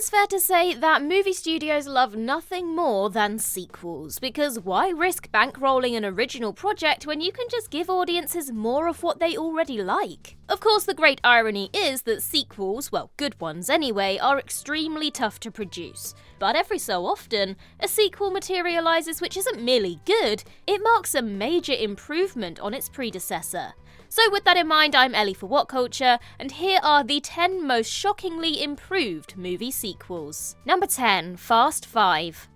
it's fair to say that movie studios love nothing more than sequels, because why risk bankrolling an original project when you can just give audiences more of what they already like? Of course, the great irony is that sequels, well, good ones anyway, are extremely tough to produce. But every so often, a sequel materializes which isn't merely good, it marks a major improvement on its predecessor. So with that in mind, I'm Ellie for What Culture, and here are the 10 most shockingly improved movie sequels. Number 10, Fast 5.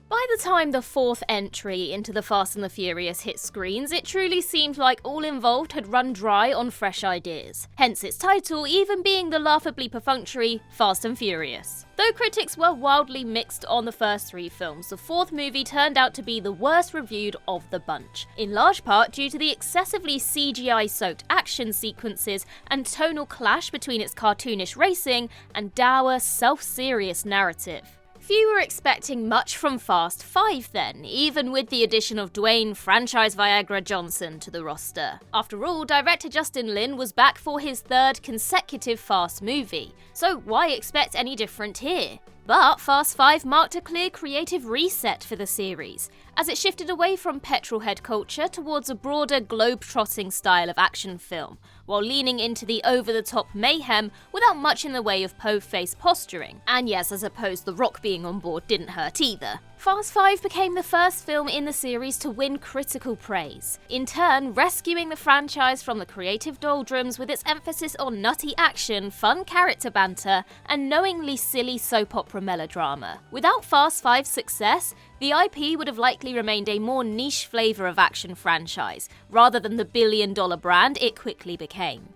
By the time the fourth entry into the Fast and the Furious hit screens, it truly seemed like all involved had run dry on fresh ideas. Hence its title even being the laughably perfunctory Fast and Furious. Though critics were wildly mixed on the first three films, the fourth movie turned out to be the worst reviewed of the bunch, in large part due to the excessively CGI-soaked action sequences and tonal clash between its cartoonish racing and dour, self-serious narrative. Few were expecting much from Fast 5 then, even with the addition of Dwayne franchise Viagra Johnson to the roster. After all, director Justin Lin was back for his third consecutive Fast movie, so why expect any different here? But Fast 5 marked a clear creative reset for the series, as it shifted away from petrolhead culture towards a broader globe-trotting style of action film, while leaning into the over-the-top mayhem without much in the way of po-faced posturing. And yes, I suppose The Rock being on board didn't hurt either. Fast 5 became the first film in the series to win critical praise, in turn rescuing the franchise from the creative doldrums with its emphasis on nutty action, fun character banter, and knowingly silly soap opera melodrama. Without Fast 5's success, the IP would have likely remained a more niche flavour of action franchise, rather than the billion-dollar brand it quickly became.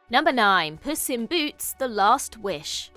Number 9, Puss in Boots: The Last Wish.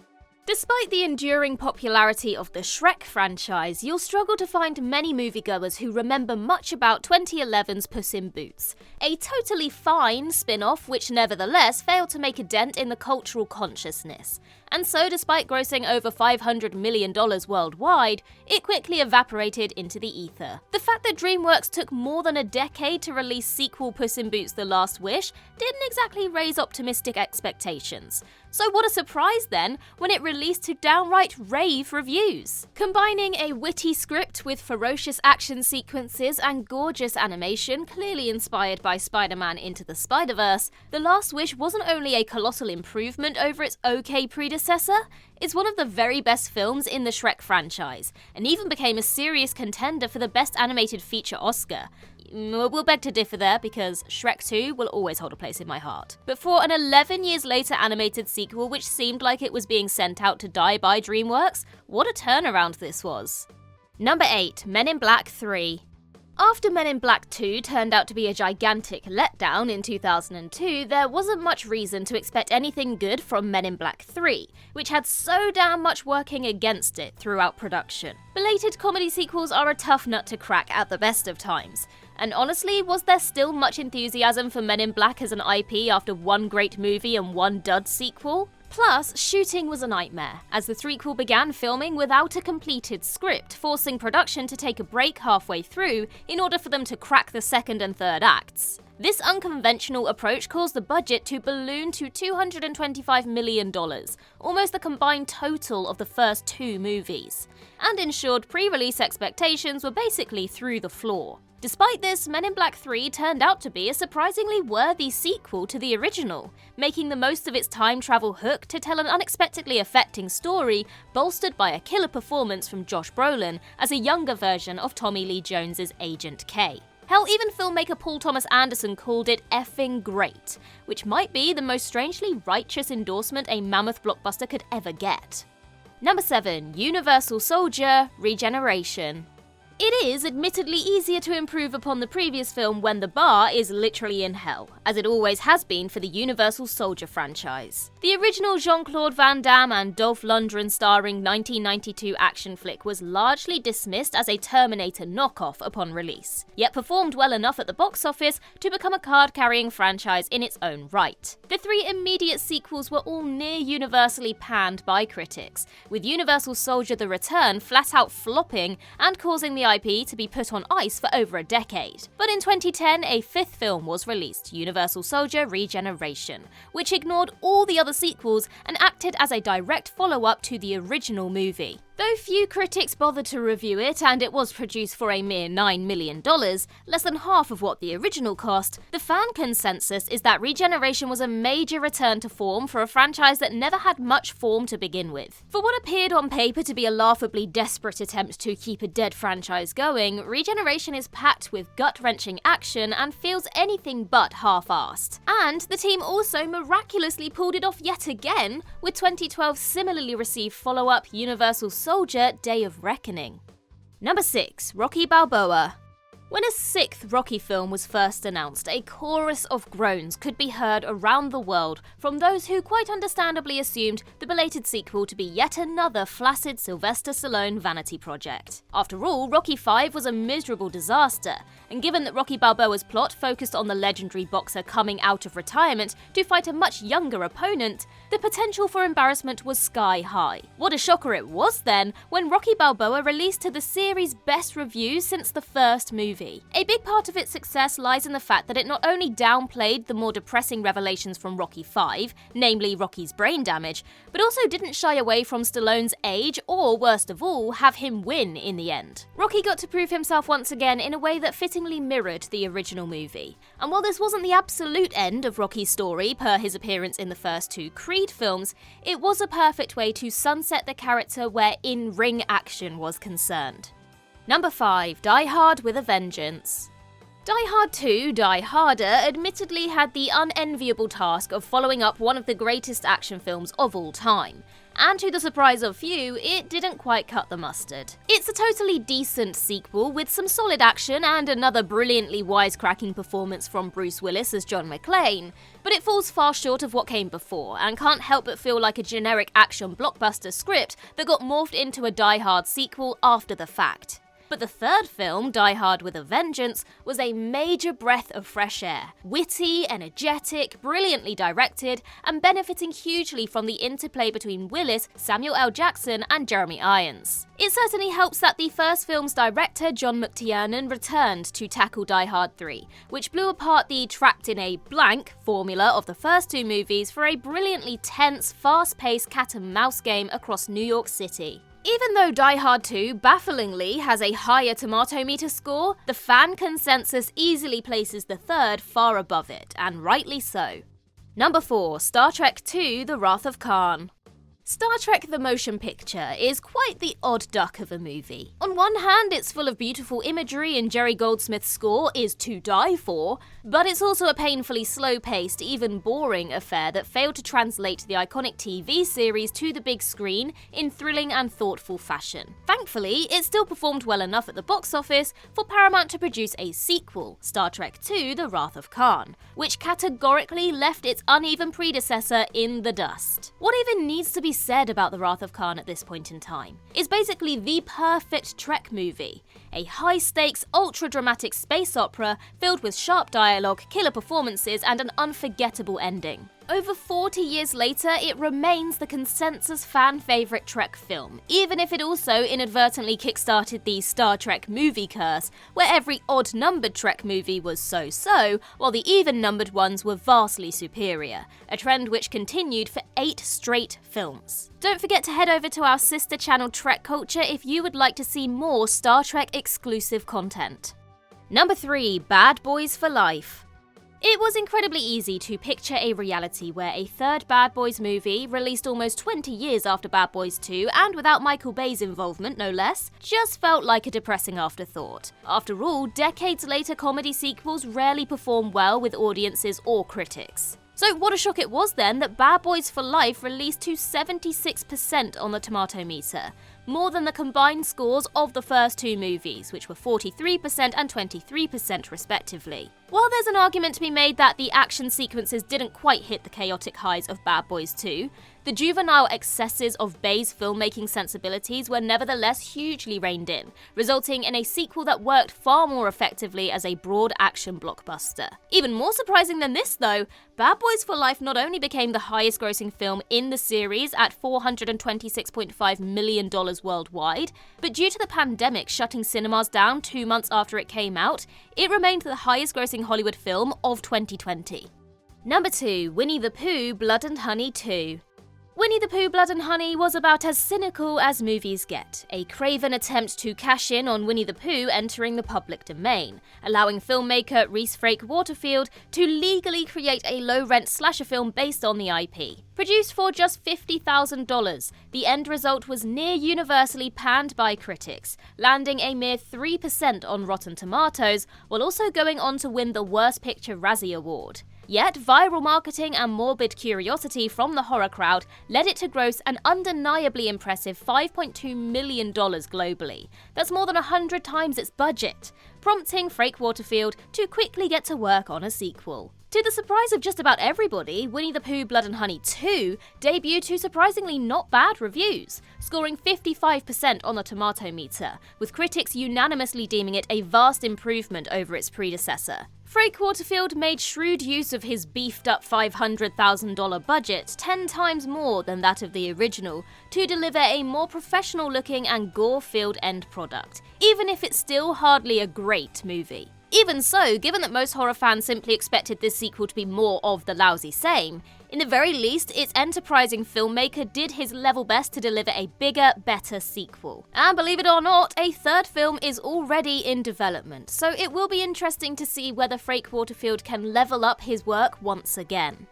Despite the enduring popularity of the Shrek franchise, you'll struggle to find many moviegoers who remember much about 2011's Puss in Boots, a totally fine spin-off which nevertheless failed to make a dent in the cultural consciousness. And so, despite grossing over $500 million worldwide, it quickly evaporated into the ether. The fact that DreamWorks took more than a decade to release sequel Puss in Boots: The Last Wish didn't exactly raise optimistic expectations. So what a surprise then, when it released to downright rave reviews. Combining a witty script with ferocious action sequences and gorgeous animation, clearly inspired by Spider-Man Into the Spider-Verse, The Last Wish wasn't only a colossal improvement over its okay predecessor, it's one of the very best films in the Shrek franchise, and even became a serious contender for the Best Animated Feature Oscar. We'll beg to differ there, because Shrek 2 will always hold a place in my heart. But for an 11 years later animated sequel which seemed like it was being sent out to die by DreamWorks, what a turnaround this was. Number 8, Men in Black 3. After Men in Black 2 turned out to be a gigantic letdown in 2002, there wasn't much reason to expect anything good from Men in Black 3, which had so damn much working against it throughout production. Belated comedy sequels are a tough nut to crack at the best of times. And honestly, was there still much enthusiasm for Men in Black as an IP after one great movie and one dud sequel? Plus, shooting was a nightmare, as the threequel began filming without a completed script, forcing production to take a break halfway through in order for them to crack the second and third acts. This unconventional approach caused the budget to balloon to $225 million, almost the combined total of the first two movies, and ensured pre-release expectations were basically through the floor. Despite this, Men in Black 3 turned out to be a surprisingly worthy sequel to the original, making the most of its time travel hook to tell an unexpectedly affecting story, bolstered by a killer performance from Josh Brolin as a younger version of Tommy Lee Jones's Agent K. Hell, even filmmaker Paul Thomas Anderson called it effing great, which might be the most strangely righteous endorsement a mammoth blockbuster could ever get. Number 7, Universal Soldier: Regeneration. It is admittedly easier to improve upon the previous film when the bar is literally in hell, as it always has been for the Universal Soldier franchise. The original Jean-Claude Van Damme and Dolph Lundgren starring 1992 action flick was largely dismissed as a Terminator knockoff upon release, yet performed well enough at the box office to become a card-carrying franchise in its own right. The three immediate sequels were all near universally panned by critics, with Universal Soldier: The Return flat out flopping and causing the IP to be put on ice for over a decade. But in 2010, a fifth film was released, Universal Soldier: Regeneration, which ignored all the other sequels and acted as a direct follow-up to the original movie. Though few critics bothered to review it, and it was produced for a mere $9 million, less than half of what the original cost, the fan consensus is that Regeneration was a major return to form for a franchise that never had much form to begin with. For what appeared on paper to be a laughably desperate attempt to keep a dead franchise going, Regeneration is packed with gut-wrenching action and feels anything but half-assed. And the team also miraculously pulled it off yet again, with 2012's similarly received follow-up Universal Soldier: Day of Reckoning. Number 6. Rocky Balboa. When a sixth Rocky film was first announced, a chorus of groans could be heard around the world from those who quite understandably assumed the belated sequel to be yet another flaccid Sylvester Stallone vanity project. After all, Rocky V was a miserable disaster, and given that Rocky Balboa's plot focused on the legendary boxer coming out of retirement to fight a much younger opponent, the potential for embarrassment was sky high. What a shocker it was then when Rocky Balboa released to the series' best reviews since the first movie. A big part of its success lies in the fact that it not only downplayed the more depressing revelations from Rocky V, namely Rocky's brain damage, but also didn't shy away from Stallone's age or, worst of all, have him win in the end. Rocky got to prove himself once again in a way that fittingly mirrored the original movie. And while this wasn't the absolute end of Rocky's story per his appearance in the first two Creed films, it was a perfect way to sunset the character where in-ring action was concerned. Number 5. Die Hard with a Vengeance. Die Hard 2: Die Harder admittedly had the unenviable task of following up one of the greatest action films of all time. And to the surprise of few, it didn't quite cut the mustard. It's a totally decent sequel with some solid action and another brilliantly wisecracking performance from Bruce Willis as John McClane, but it falls far short of what came before and can't help but feel like a generic action blockbuster script that got morphed into a Die Hard sequel after the fact. But the third film, Die Hard with a Vengeance, was a major breath of fresh air. Witty, energetic, brilliantly directed, and benefiting hugely from the interplay between Willis, Samuel L. Jackson, and Jeremy Irons. It certainly helps that the first film's director, John McTiernan, returned to tackle Die Hard 3, which blew apart the trapped in a blank formula of the first two movies for a brilliantly tense, fast-paced cat-and-mouse game across New York City. Even though Die Hard 2 bafflingly has a higher tomato meter score, the fan consensus easily places the third far above it, and rightly so. Number 4. Star Trek II: The Wrath of Khan. Star Trek the Motion Picture is quite the odd duck of a movie. On one hand, it's full of beautiful imagery and Jerry Goldsmith's score is to die for, but it's also a painfully slow-paced, even boring affair that failed to translate the iconic TV series to the big screen in thrilling and thoughtful fashion. Thankfully, it still performed well enough at the box office for Paramount to produce a sequel, Star Trek II: The Wrath of Khan, which categorically left its uneven predecessor in the dust. What even needs to be said about The Wrath of Khan at this point in time? It's basically the perfect Trek movie. A high-stakes, ultra-dramatic space opera filled with sharp dialogue, killer performances, and an unforgettable ending. Over 40 years later, it remains the consensus fan-favourite Trek film, even if it also inadvertently kickstarted the Star Trek movie curse, where every odd-numbered Trek movie was so-so, while the even-numbered ones were vastly superior, a trend which continued for 8 straight films. Don't forget to head over to our sister channel Trek Culture if you would like to see more Star Trek exclusive content. Number 3. Bad Boys for Life. It was incredibly easy to picture a reality where a third Bad Boys movie, released almost 20 years after Bad Boys 2 and without Michael Bay's involvement no less, just felt like a depressing afterthought. After all, decades later comedy sequels rarely perform well with audiences or critics. So what a shock it was then that Bad Boys for Life released to 76% on the tomato meter, more than the combined scores of the first two movies, which were 43% and 23% respectively. While there's an argument to be made that the action sequences didn't quite hit the chaotic highs of Bad Boys 2, The juvenile excesses of Bay's filmmaking sensibilities were nevertheless hugely reined in, resulting in a sequel that worked far more effectively as a broad action blockbuster. Even more surprising than this though, Bad Boys for Life not only became the highest grossing film in the series at $426.5 million worldwide, but due to the pandemic shutting cinemas down 2 months after it came out, it remained the highest grossing Hollywood film of 2020. Number 2. Winnie the Pooh Blood and Honey 2. Winnie the Pooh Blood and Honey was about as cynical as movies get, a craven attempt to cash in on Winnie the Pooh entering the public domain, allowing filmmaker Rhys Frake Waterfield to legally create a low-rent slasher film based on the IP. Produced for just $50,000, the end result was near universally panned by critics, landing a mere 3% on Rotten Tomatoes, while also going on to win the Worst Picture Razzie Award. Yet, viral marketing and morbid curiosity from the horror crowd led it to gross an undeniably impressive $5.2 million globally. That's more than 100 times its budget, prompting Frake Waterfield to quickly get to work on a sequel. To the surprise of just about everybody, Winnie the Pooh Blood and Honey 2 debuted to surprisingly not bad reviews, scoring 55% on the tomato meter, with critics unanimously deeming it a vast improvement over its predecessor. Frake Waterfield made shrewd use of his beefed-up $500,000 budget, 10 times more than that of the original, to deliver a more professional-looking and gore-filled end product, even if it's still hardly a great movie. Even so, given that most horror fans simply expected this sequel to be more of the lousy same, in the very least, its enterprising filmmaker did his level best to deliver a bigger, better sequel. And believe it or not, a third film is already in development, so it will be interesting to see whether Frake Waterfield can level up his work once again.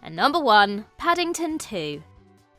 And number 1, Paddington 2.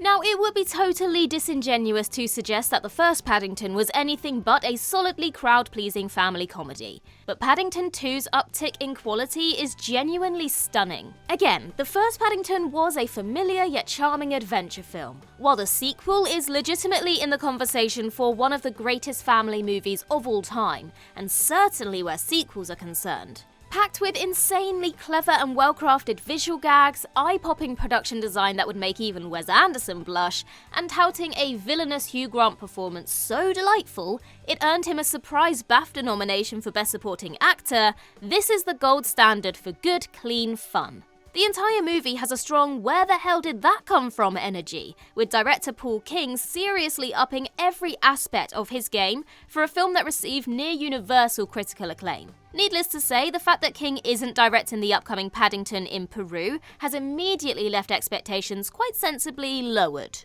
Now, it would be totally disingenuous to suggest that the first Paddington was anything but a solidly crowd-pleasing family comedy, but Paddington 2's uptick in quality is genuinely stunning. Again, the first Paddington was a familiar yet charming adventure film, while the sequel is legitimately in the conversation for one of the greatest family movies of all time, and certainly where sequels are concerned. Packed with insanely clever and well-crafted visual gags, eye-popping production design that would make even Wes Anderson blush, and touting a villainous Hugh Grant performance so delightful it earned him a surprise BAFTA nomination for Best Supporting Actor, this is the gold standard for good, clean fun. The entire movie has a strong "where the hell did that come from" energy, with director Paul King seriously upping every aspect of his game for a film that received near universal critical acclaim. Needless to say, the fact that King isn't directing the upcoming Paddington in Peru has immediately left expectations quite sensibly lowered.